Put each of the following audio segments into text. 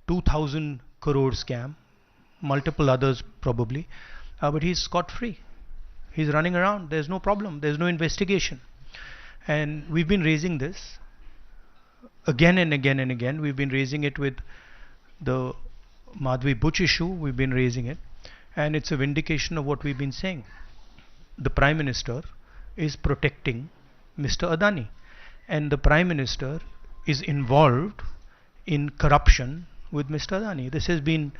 2,000 crore scam, multiple others probably, but he's scot free. He's running around. There's no problem. There's no investigation. And we've been raising this again and again and again. We've been raising it with the Madhvi Buch issue. We've been raising it. And it's a vindication of what we've been saying. The Prime Minister is protecting Mr. Adani. And the Prime Minister is involved in corruption with Mr. Adani. This has been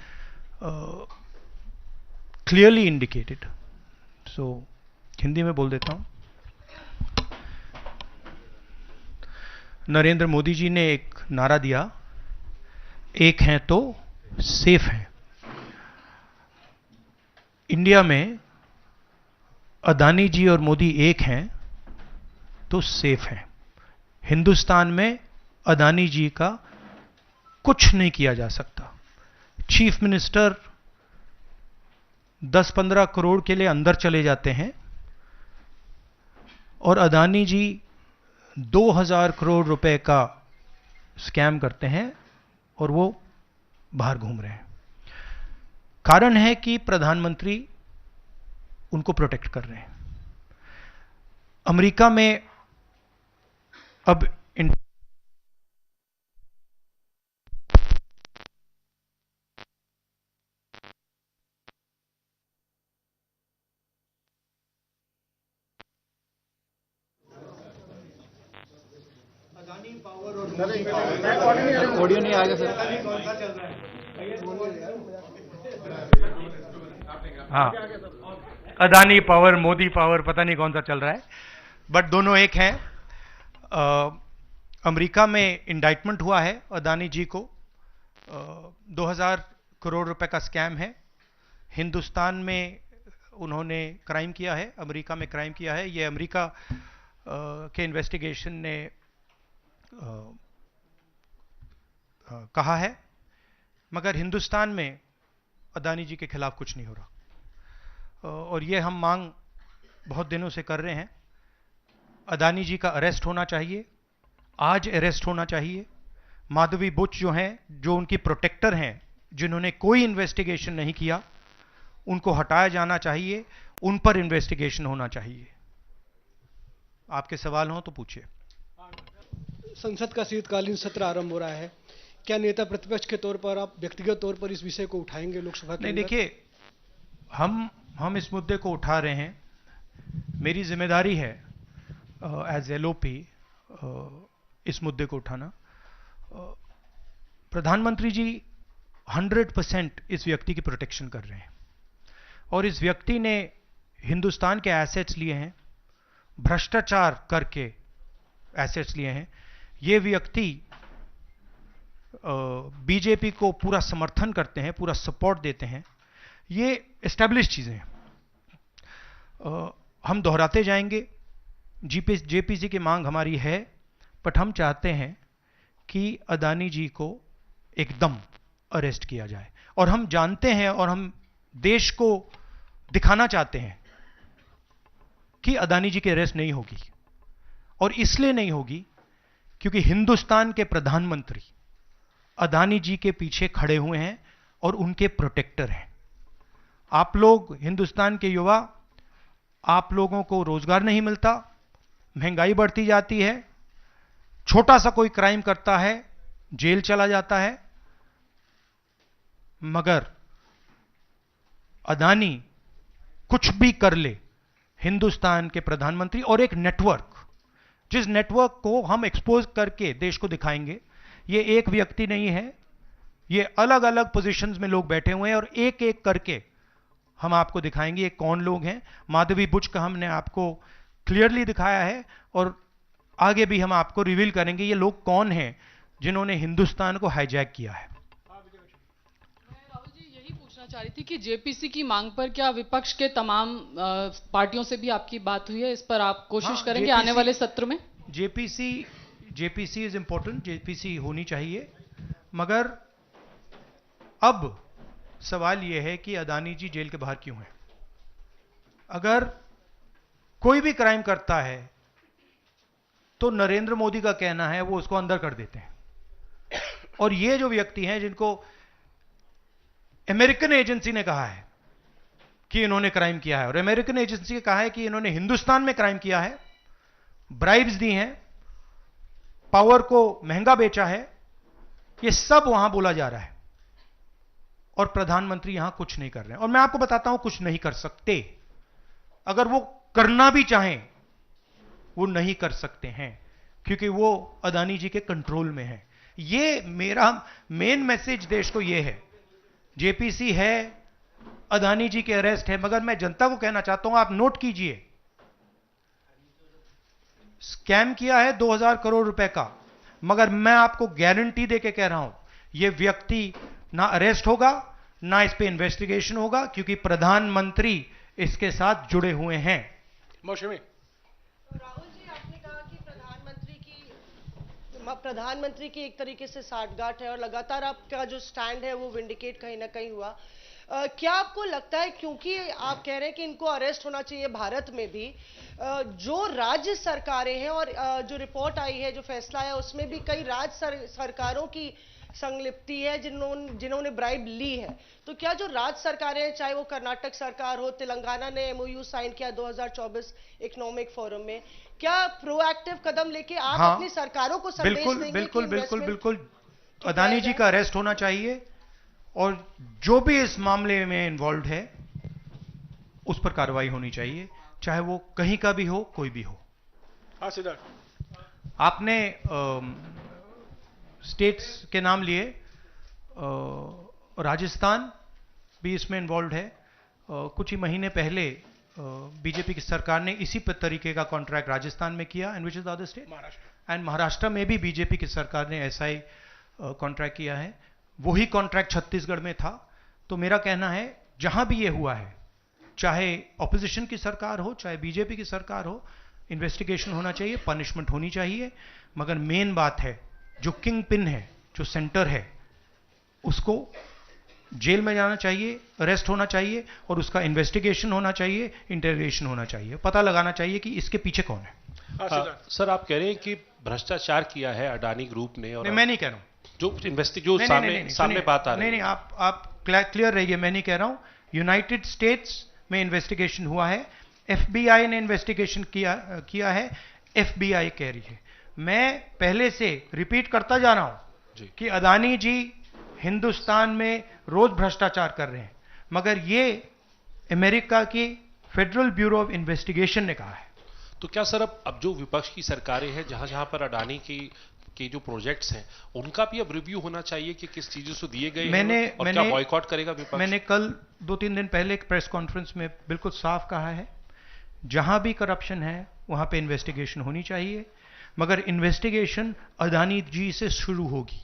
clearly indicated. So, Hindi में बोल देता हूँ. नरेंद्र मोदी जी ने एक नारा दिया, एक हैं तो सेफ हैं. इंडिया में अदानी जी और मोदी एक हैं तो सेफ हैं. हिंदुस्तान में अदानी जी का कुछ नहीं किया जा सकता. चीफ मिनिस्टर 10-15 करोड़ के लिए अंदर चले जाते हैं और अदानी जी 2,000 करोड़ रुपए का स्कैम करते हैं और वो बाहर घूम रहे हैं. कारण है कि प्रधानमंत्री उनको प्रोटेक्ट कर रहे हैं. अमेरिका में अब ऑडियो नहीं आएगा सर. हाँ, अदानी पावर, मोदी पावर, पता नहीं कौन सा चल रहा है, बट दोनों एक हैं. अमेरिका में इंडाइटमेंट हुआ है अदानी जी को. 2,000 करोड़ रुपए का स्कैम है. हिंदुस्तान में उन्होंने क्राइम किया है, अमेरिका में क्राइम किया है. ये अमेरिका के इन्वेस्टिगेशन ने कहा है, मगर हिंदुस्तान में अदानी जी के खिलाफ कुछ नहीं हो रहा. और ये हम मांग बहुत दिनों से कर रहे हैं. अदानी जी का अरेस्ट होना चाहिए, आज अरेस्ट होना चाहिए. माधवी बुच जो हैं, जो उनकी प्रोटेक्टर हैं, जिन्होंने कोई इन्वेस्टिगेशन नहीं किया, उनको हटाया जाना चाहिए. उन पर इन्वेस्टिगेशन होना चाहिए. आपके सवाल हो तो पूछिए. संसद का शीतकालीन सत्र आरंभ हो रहा है. क्या नेता प्रतिपक्ष के तौर पर आप व्यक्तिगत तौर पर इस विषय को उठाएंगे लोकसभा के नहीं, अंदर? देखिए, हम इस मुद्दे को उठा रहे हैं. मेरी जिम्मेदारी है एज एलओपी इस मुद्दे को उठाना. प्रधानमंत्री जी 100% इस व्यक्ति की प्रोटेक्शन कर रहे हैं और इस व्यक्ति ने हिंदुस्तान के एसेट्स लिए हैं, भ्रष्टाचार करके एसेट्स लिए हैं. ये व्यक्ति बीजेपी को पूरा समर्थन करते हैं, पूरा सपोर्ट देते हैं. ये एस्टैब्लिश चीजें हैं. हम दोहराते जाएंगे. जेपीसी की मांग हमारी है, बट हम चाहते हैं कि अदानी जी को एकदम अरेस्ट किया जाए. और हम जानते हैं और हम देश को दिखाना चाहते हैं कि अदानी जी की अरेस्ट नहीं होगी. और इसलिए नहीं होगी क्योंकि हिंदुस्तान के प्रधानमंत्री अदानी जी के पीछे खड़े हुए हैं और उनके प्रोटेक्टर हैं. आप लोग, हिंदुस्तान के युवा, आप लोगों को रोजगार नहीं मिलता, महंगाई बढ़ती जाती है, छोटा सा कोई क्राइम करता है, जेल चला जाता है. मगर अदानी कुछ भी कर ले, हिंदुस्तान के प्रधानमंत्री और एक नेटवर्क, जिस नेटवर्क को हम एक्सपोज करके देश को दिखाएंगे. ये एक व्यक्ति नहीं है, ये अलग अलग पोजीशंस में लोग बैठे हुए हैं और एक एक करके हम आपको दिखाएंगे ये कौन लोग हैं. माधवी बुच का हमने आपको क्लियरली दिखाया है और आगे भी हम आपको रिवील करेंगे ये लोग कौन हैं जिन्होंने हिंदुस्तान को हाईजैक किया है. राहुल जी, यही पूछना चाह रही थी कि जेपीसी की मांग पर क्या विपक्ष के तमाम पार्टियों से भी आपकी बात हुई है? इस पर आप कोशिश करेंगे आने वाले सत्र में? जेपीसी इज इंपॉर्टेंट, जेपीसी होनी चाहिए, मगर अब सवाल यह है कि अदानी जी जेल के बाहर क्यों हैं. अगर कोई भी क्राइम करता है तो नरेंद्र मोदी का कहना है वो उसको अंदर कर देते हैं. और ये जो व्यक्ति हैं जिनको अमेरिकन एजेंसी ने कहा है कि इन्होंने क्राइम किया है, और अमेरिकन एजेंसी ने कहा है कि इन्होंने हिंदुस्तान में क्राइम किया है, ब्राइब्स दी हैं, पावर को महंगा बेचा है, ये सब वहां बोला जा रहा है और प्रधानमंत्री यहां कुछ नहीं कर रहे हैं। और मैं आपको बताता हूं कुछ नहीं कर सकते। अगर वो करना भी चाहें वो नहीं कर सकते हैं क्योंकि वो अदानी जी के कंट्रोल में है। ये मेरा मेन मैसेज देश को ये है, जेपीसी है, अदानी जी के अरेस्ट है, मगर मैं जनता को कहना चाहता हूं, आप नोट कीजिए, स्कैम किया है 2000 करोड़ रुपए का, मगर मैं आपको गारंटी देके कह रहा हूं यह व्यक्ति ना अरेस्ट होगा ना इस पे इन्वेस्टिगेशन होगा क्योंकि प्रधानमंत्री इसके साथ जुड़े हुए हैं। मौसमी राहुल जी, आपने कहा कि प्रधानमंत्री की एक तरीके से साठगांठ है और लगातार आपका जो स्टैंड है वो विंडिकेट कहीं ना कहीं हुआ। क्या आपको लगता है, क्योंकि आप कह रहे हैं कि इनको अरेस्ट होना चाहिए भारत में भी, जो राज्य सरकारें हैं और जो रिपोर्ट आई है, जो फैसला है, उसमें भी कई राज्य सरकारों की संलिप्ति है जिन्होंने ब्राइब ली है, तो क्या जो राज्य सरकारें हैं, चाहे वो कर्नाटक सरकार हो, तेलंगाना ने एमओयू साइन किया 2024 इकोनॉमिक फोरम में, क्या प्रोएक्टिव कदम लेके आप अपनी सरकारों को संदेश देंगे? बिल्कुल बिल्कुल बिल्कुल अदानी जी का अरेस्ट होना चाहिए और जो भी इस मामले में इन्वॉल्व है उस पर कार्रवाई होनी चाहिए, चाहे वो कहीं का भी हो, कोई भी हो। हाँ सिद्धार्थ, आपने स्टेट्स के नाम लिए, राजस्थान भी इसमें इन्वॉल्व है। कुछ ही महीने पहले बीजेपी की सरकार ने इसी तरीके का कॉन्ट्रैक्ट राजस्थान में किया, and which is the other state, and Maharashtra में भी बीजेपी की सरकार ने ऐसा ही कॉन्ट्रैक्ट किया है। वही कॉन्ट्रैक्ट छत्तीसगढ़ में था। तो मेरा कहना है जहां भी ये हुआ है, चाहे ऑपोजिशन की सरकार हो चाहे बीजेपी की सरकार हो, इन्वेस्टिगेशन होना चाहिए, पनिशमेंट होनी चाहिए, मगर मेन बात है जो किंग पिन है, जो सेंटर है, उसको जेल में जाना चाहिए, अरेस्ट होना चाहिए और उसका इन्वेस्टिगेशन होना चाहिए, इंटरोगेशन होना चाहिए, पता लगाना चाहिए कि इसके पीछे कौन है। सर, आप कह रहे हैं कि भ्रष्टाचार किया है अडानी ग्रुप ने, और मैं नहीं कह रहा हूं, जो सामने बात आ रही है। नहीं, आप क्लियर रहिए, मैं नहीं कह रहा हूं। यूनाइटेड स्टेट्स में इन्वेस्टिगेशन हुआ है, एफबीआई ने इन्वेस्टिगेशन किया है, एफबीआई कह रही है। मैं पहले से रिपीट करता जा रहा हूं कि अदानी जी हिंदुस्तान में रोज भ्रष्टाचार कर रहे हैं, मगर ये अमेरिका की फेडरल ब्यूरो ऑफ इन्वेस्टिगेशन ने कहा है। तो क्या सर अब जो विपक्ष की सरकारें हैं, जहां जहां पर अडानी की जो प्रोजेक्ट्स हैं, उनका भी अब रिव्यू होना चाहिए कि किस चीजों से दिए गए हैं और क्या बॉयकॉट करेगा विपक्ष? मैंने कल 2-3 दिन पहले एक प्रेस कॉन्फ्रेंस में बिल्कुल साफ कहा है, जहां भी करप्शन है वहां पे इन्वेस्टिगेशन होनी चाहिए, मगर इन्वेस्टिगेशन अदानी जी से शुरू होगी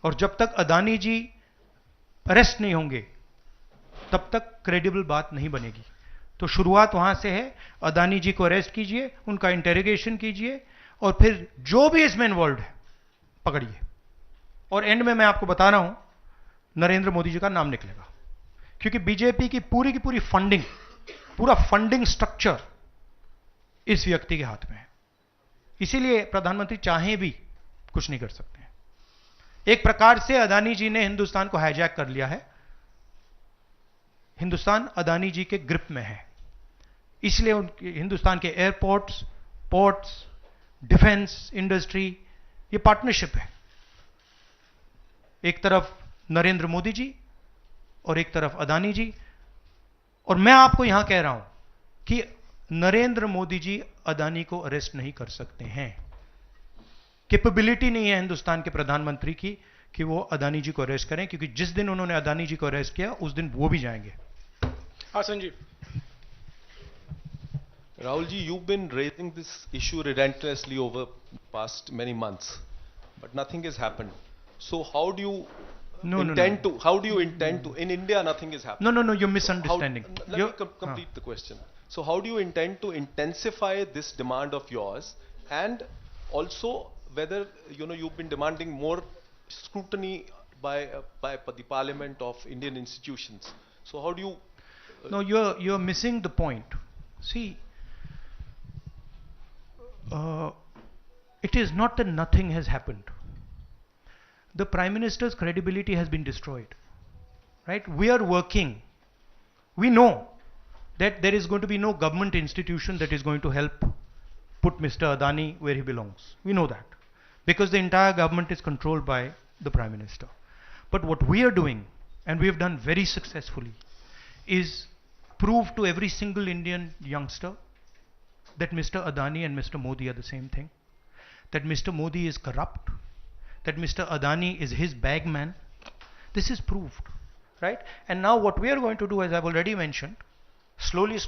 और जब तक अदानी जी अरेस्ट नहीं होंगे तब तक क्रेडिबल बात नहीं बनेगी। तो शुरुआत वहां से है, अदानी जी को अरेस्ट कीजिए, उनका इंटेरोगेशन कीजिए और फिर जो भी इसमें इन्वॉल्व है पकड़िए। और एंड में मैं आपको बता रहा हूं, नरेंद्र मोदी जी का नाम निकलेगा, क्योंकि बीजेपी की पूरी फंडिंग, पूरा फंडिंग स्ट्रक्चर इस व्यक्ति के हाथ में है। इसीलिए प्रधानमंत्री चाहें भी कुछ नहीं कर सकते हैं। एक प्रकार से अदानी जी ने हिंदुस्तान को हाईजैक कर लिया है, हिंदुस्तान अदानी जी के ग्रिप में है, इसलिए उनके हिंदुस्तान के एयरपोर्ट्स, पोर्ट्स, डिफेंस इंडस्ट्री, ये पार्टनरशिप है। एक तरफ नरेंद्र मोदी जी और एक तरफ अदानी जी। और मैं आपको यहां कह रहा हूं कि नरेंद्र मोदी जी अदानी को अरेस्ट नहीं कर सकते हैं, कैपेबिलिटी नहीं है हिंदुस्तान के प्रधानमंत्री की कि वो अदानी जी को अरेस्ट करें, क्योंकि जिस दिन उन्होंने अदानी जी को अरेस्ट किया उस दिन वो भी जाएंगे। हाँ Sanjeev. Rahul ji, you've been raising this issue relentlessly over past many months, but nothing has happened. So how do you intend to? How do you intend to? In India, nothing is happening. No, you're misunderstanding. Let me complete the question. So how do you intend to intensify this demand of yours, and also whether you've been demanding more scrutiny by the Parliament of Indian institutions? So how do you? No, you're missing the point. See. It is not that nothing has happened. the Prime Minister's credibility has been destroyed. Right? We are working. We know that there is going to be no government institution that is going to help put Mr. Adani where he belongs. We know that. Because the entire government is controlled by the Prime Minister. But what we are doing, and we have done very successfully, is prove to every single Indian youngster that Mr. Adani and Mr. Modi are the same thing. That Mr. Modi is corrupt. That Mr. Adani is his bagman. This is proved. Right? And now what we are going to do, as I've already mentioned, slowly,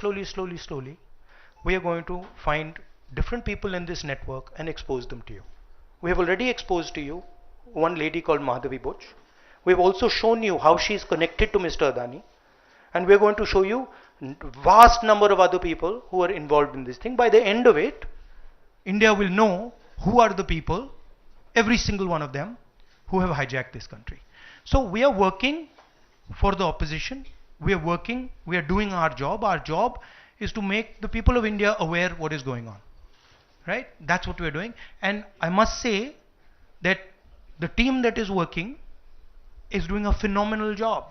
we are going to find different people in this network and expose them to you. We have already exposed to you one lady called Madhavi Buch. We have also shown you how she is connected to Mr. Adani. And we are going to show you vast number of other people who are involved in this thing. By the end of it, India will know who are the people, every single one of them, who have hijacked this country. So we are working for the opposition. We are working, we are doing our job. Our job is to make the people of India aware what is going on. Right? That's what we are doing. And I must say that the team that is working is doing a phenomenal job.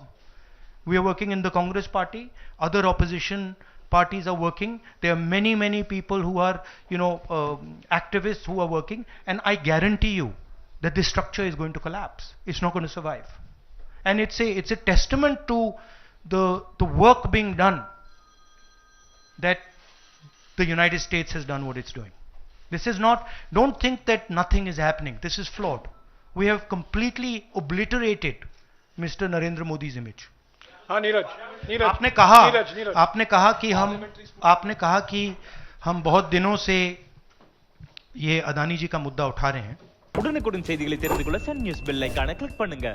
We are working in the Congress party. Other opposition parties are working. There are many people who are, activists who are working. And I guarantee you that this structure is going to collapse. It's not going to survive. And it's a testament to the work being done that the United States has done what it's doing. This is not, don't think that nothing is happening. This is flawed. We have completely obliterated Mr. Narendra Modi's image. हाँ नीरज आपने कहा कि हम बहुत दिनों से ये अदानी जी का मुद्दा उठा रहे हैं. உடனுக்குடன் செய்திகளை தெரிந்து கொள்ள சன் நியூஸ் பெல் ஐகானை கிளிக் பண்ணுங்க.